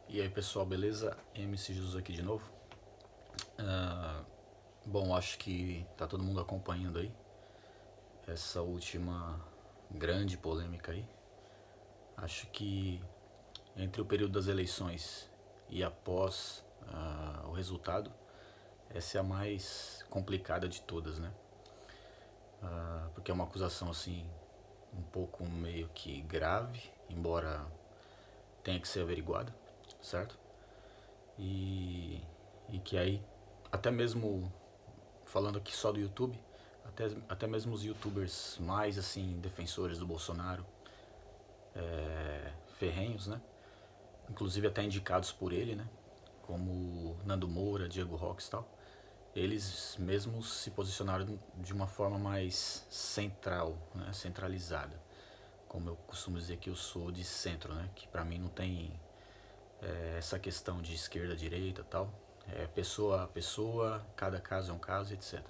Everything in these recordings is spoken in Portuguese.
E aí pessoal, beleza? MC Jesus aqui de novo. Bom, acho que tá todo mundo acompanhando aí essa última grande polêmica aí. Acho que entre o período das eleições e após o resultado, essa é a mais complicada de todas, né? Porque é uma acusação assim um pouco meio que grave, embora tenha que ser averiguada, certo? E, e que aí, até mesmo falando aqui só do YouTube, até mesmo os youtubers mais assim defensores do Bolsonaro, ferrenhos, né? Inclusive até indicados por ele, né? Como Nando Moura, Diego Rox e tal. Eles mesmos se posicionaram de uma forma mais central, né? Centralizada. Como eu costumo dizer que eu sou de centro, né? Que pra mim não tem essa questão de esquerda, direita e tal. É pessoa a pessoa, cada caso é um caso, etc.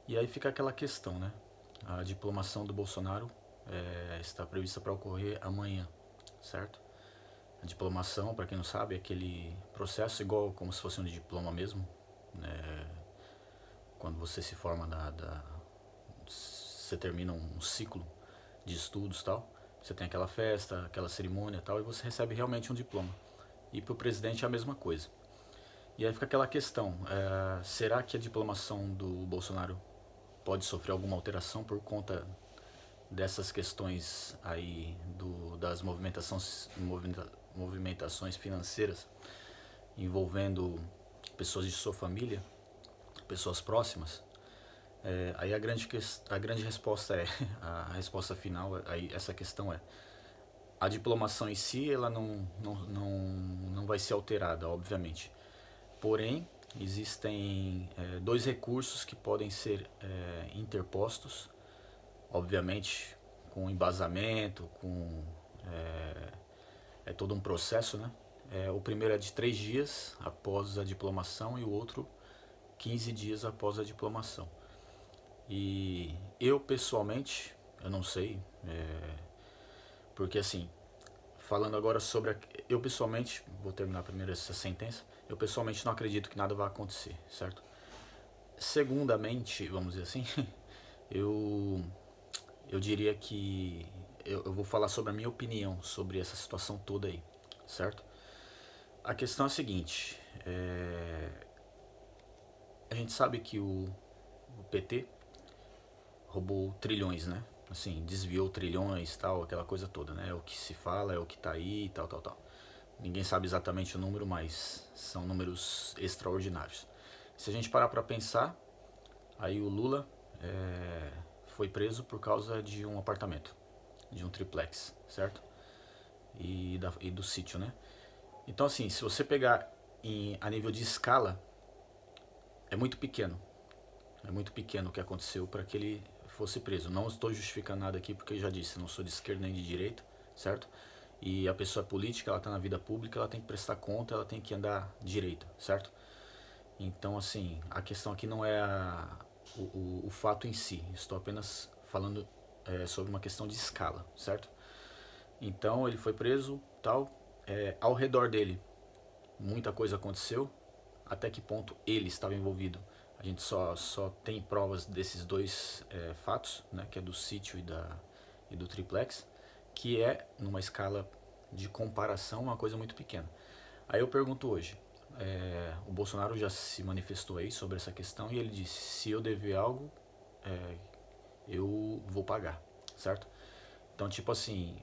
E aí fica aquela questão, né? A diplomação do Bolsonaro está prevista para ocorrer amanhã, certo? A diplomação, para quem não sabe, é aquele processo igual como se fosse um diploma mesmo, né? Quando você se forma você termina um ciclo de estudos e tal, você tem aquela festa, aquela cerimônia e tal, e você recebe realmente um diploma. E para o presidente é a mesma coisa. E aí fica aquela questão, será que a diplomação do Bolsonaro pode sofrer alguma alteração por conta dessas questões aí das movimentações financeiras envolvendo pessoas de sua família, pessoas próximas? Aí a grande resposta a resposta final, aí essa questão a diplomação em si ela não vai ser alterada, obviamente. Porém, existem dois recursos que podem ser interpostos, obviamente com embasamento, com todo um processo, né? O primeiro é de 3 dias após a diplomação e o outro 15 dias após a diplomação. E eu pessoalmente, eu não sei, porque assim, falando agora sobre eu pessoalmente, vou terminar primeiro essa sentença, eu pessoalmente não acredito que nada vai acontecer, certo? Segundamente, vamos dizer assim, eu, eu diria que eu vou falar sobre a minha opinião sobre essa situação toda aí, certo? A questão é a seguinte, a gente sabe que o PT roubou trilhões, né? Assim, desviou trilhões, tal, aquela coisa toda, né? É o que se fala, é o que tá aí, tal, tal, tal. Ninguém sabe exatamente o número, mas são números extraordinários. Se a gente parar para pensar, aí o Lula foi preso por causa de um apartamento, de um triplex, certo? E do sítio, né? Então, assim, se você pegar a nível de escala, é muito pequeno. É muito pequeno o que aconteceu para que ele fosse preso. Não estou justificando nada aqui porque eu já disse, não sou de esquerda nem de direita, certo? E a pessoa é política, ela está na vida pública, ela tem que prestar conta, ela tem que andar direita, certo? Então, assim, a questão aqui não é o fato em si. Estou apenas falando sobre uma questão de escala, certo? Então, ele foi preso, tal. Ao redor dele, muita coisa aconteceu. Até que ponto ele estava envolvido? A gente só tem provas desses dois fatos, né? Que é do sítio e do triplex, que é, numa escala de comparação, uma coisa muito pequena. Aí eu pergunto hoje, o Bolsonaro já se manifestou aí sobre essa questão e ele disse, se eu dever algo, eu vou pagar, certo? Então, tipo assim,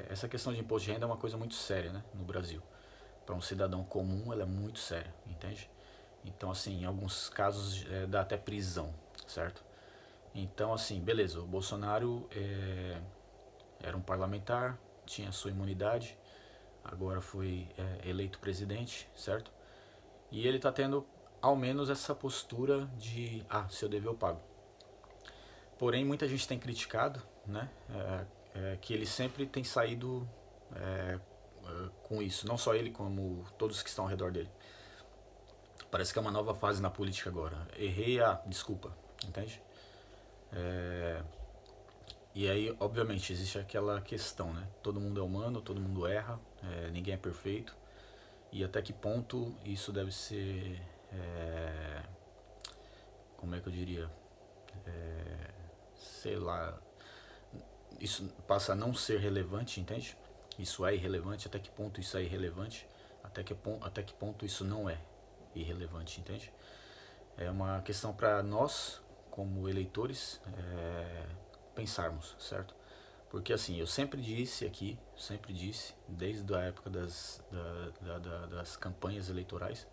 essa questão de imposto de renda é uma coisa muito séria, né, no Brasil. Para um cidadão comum, ela é muito séria, entende? Então, assim, em alguns casos dá até prisão, certo? Então, assim, beleza, o Bolsonaro era um parlamentar, tinha sua imunidade, agora foi eleito presidente, certo? E ele está tendo ao menos essa postura de, se eu dever eu pago. Porém, muita gente tem criticado, né, que ele sempre tem saído com isso, não só ele, como todos que estão ao redor dele. Parece que é uma nova fase na política agora. Errei, desculpa, entende? E aí, obviamente, existe aquela questão, né? Todo mundo é humano, todo mundo erra, ninguém é perfeito. e até que ponto isso deve ser, como é que eu diria, sei lá, isso passa a não ser relevante, entende? Isso é irrelevante, até que ponto isso é irrelevante, até que ponto isso não é irrelevante, entende? É uma questão para nós, como eleitores, pensarmos, certo? Porque assim, eu sempre disse aqui, sempre disse, desde a época das campanhas eleitorais,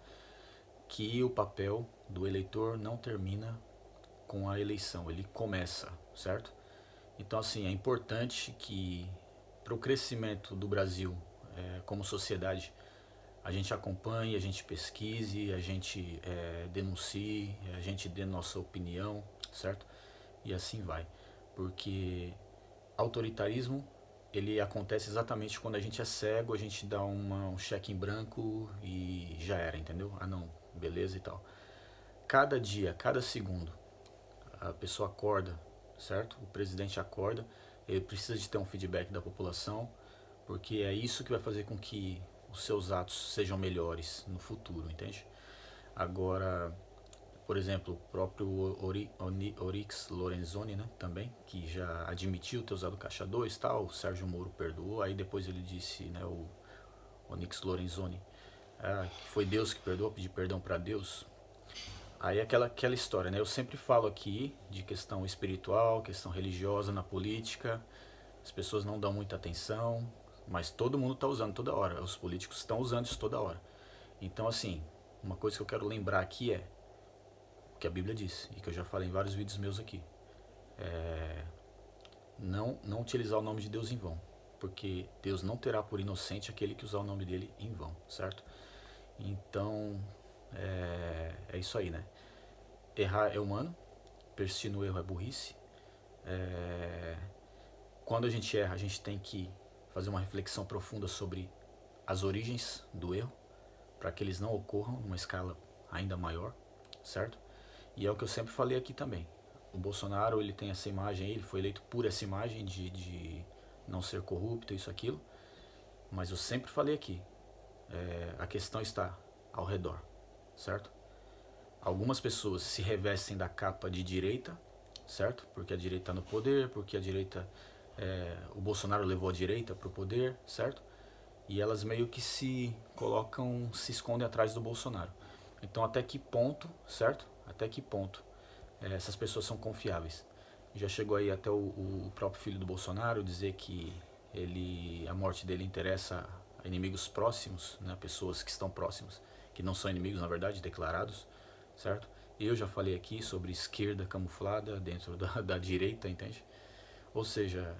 que o papel do eleitor não termina com a eleição, ele começa, certo? Então assim, é importante que para o crescimento do Brasil como sociedade, a gente acompanhe, a gente pesquise, a gente denuncie, a gente dê nossa opinião, certo? E assim vai. Porque autoritarismo, ele acontece exatamente quando a gente é cego, a gente dá um cheque em branco e já era, entendeu? Ah não, beleza e tal. Cada dia, cada segundo, a pessoa acorda, certo? O presidente acorda, ele precisa de ter um feedback da população, porque é isso que vai fazer com que os seus atos sejam melhores no futuro, entende? Agora, por exemplo, o próprio Oryx Lorenzoni, né, também, que já admitiu ter usado caixa 2 e tal, o Sérgio Moro perdoou, aí depois ele disse, né, o Onyx Lorenzoni, que foi Deus que perdoou, pedir perdão para Deus. Aí aquela história, né, eu sempre falo aqui de questão espiritual, questão religiosa na política, as pessoas não dão muita atenção, mas todo mundo está usando toda hora, os políticos estão usando isso toda hora. Então assim, uma coisa que eu quero lembrar aqui é o que a Bíblia diz, e que eu já falei em vários vídeos meus aqui. Não utilizar o nome de Deus em vão, porque Deus não terá por inocente aquele que usar o nome dele em vão, certo? Então, é isso aí, né? Errar é humano, persistir no erro é burrice. Quando a gente erra, a gente tem que fazer uma reflexão profunda sobre as origens do erro, para que eles não ocorram numa escala ainda maior, certo? E é o que eu sempre falei aqui também. O Bolsonaro, ele tem essa imagem, ele foi eleito por essa imagem de não ser corrupto, isso, aquilo. Mas eu sempre falei aqui, a questão está ao redor, certo? Algumas pessoas se revestem da capa de direita, certo? Porque a direita está no poder, porque a direita, o Bolsonaro levou a direita para o poder, certo? E elas meio que se colocam, se escondem atrás do Bolsonaro. Então até que ponto, certo? Até que ponto essas pessoas são confiáveis? Já chegou aí até o próprio filho do Bolsonaro dizer que a morte dele interessa a inimigos próximos, né? Pessoas que estão próximas, que não são inimigos na verdade, declarados, certo? Eu já falei aqui sobre esquerda camuflada dentro da direita, entende? Ou seja,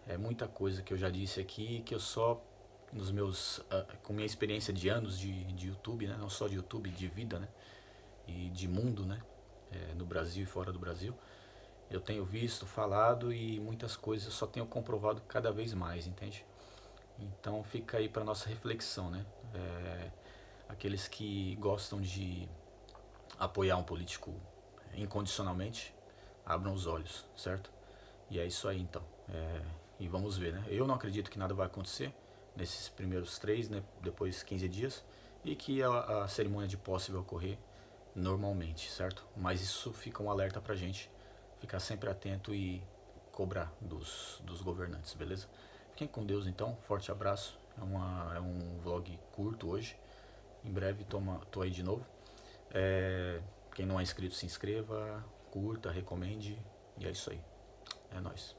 é muita coisa que eu já disse aqui que eu só nos meus com minha experiência de anos de YouTube, né, não só de YouTube, de vida, né, e de mundo, né, no Brasil e fora do Brasil, eu tenho visto, falado e muitas coisas eu só tenho comprovado cada vez mais, entende? Então fica aí para nossa reflexão, né? Aqueles que gostam de apoiar um político incondicionalmente, abram os olhos, certo? E é isso aí então. E vamos ver, né? Eu não acredito que nada vai acontecer nesses primeiros 3, né? Depois 15 dias, e que a cerimônia de posse vai ocorrer normalmente, certo? Mas isso fica um alerta pra gente ficar sempre atento e cobrar dos governantes, beleza? Fiquem com Deus então, forte abraço. É um vlog curto hoje. Em breve tô aí de novo. Quem não é inscrito, se inscreva, curta, recomende. E é isso aí. É nóis.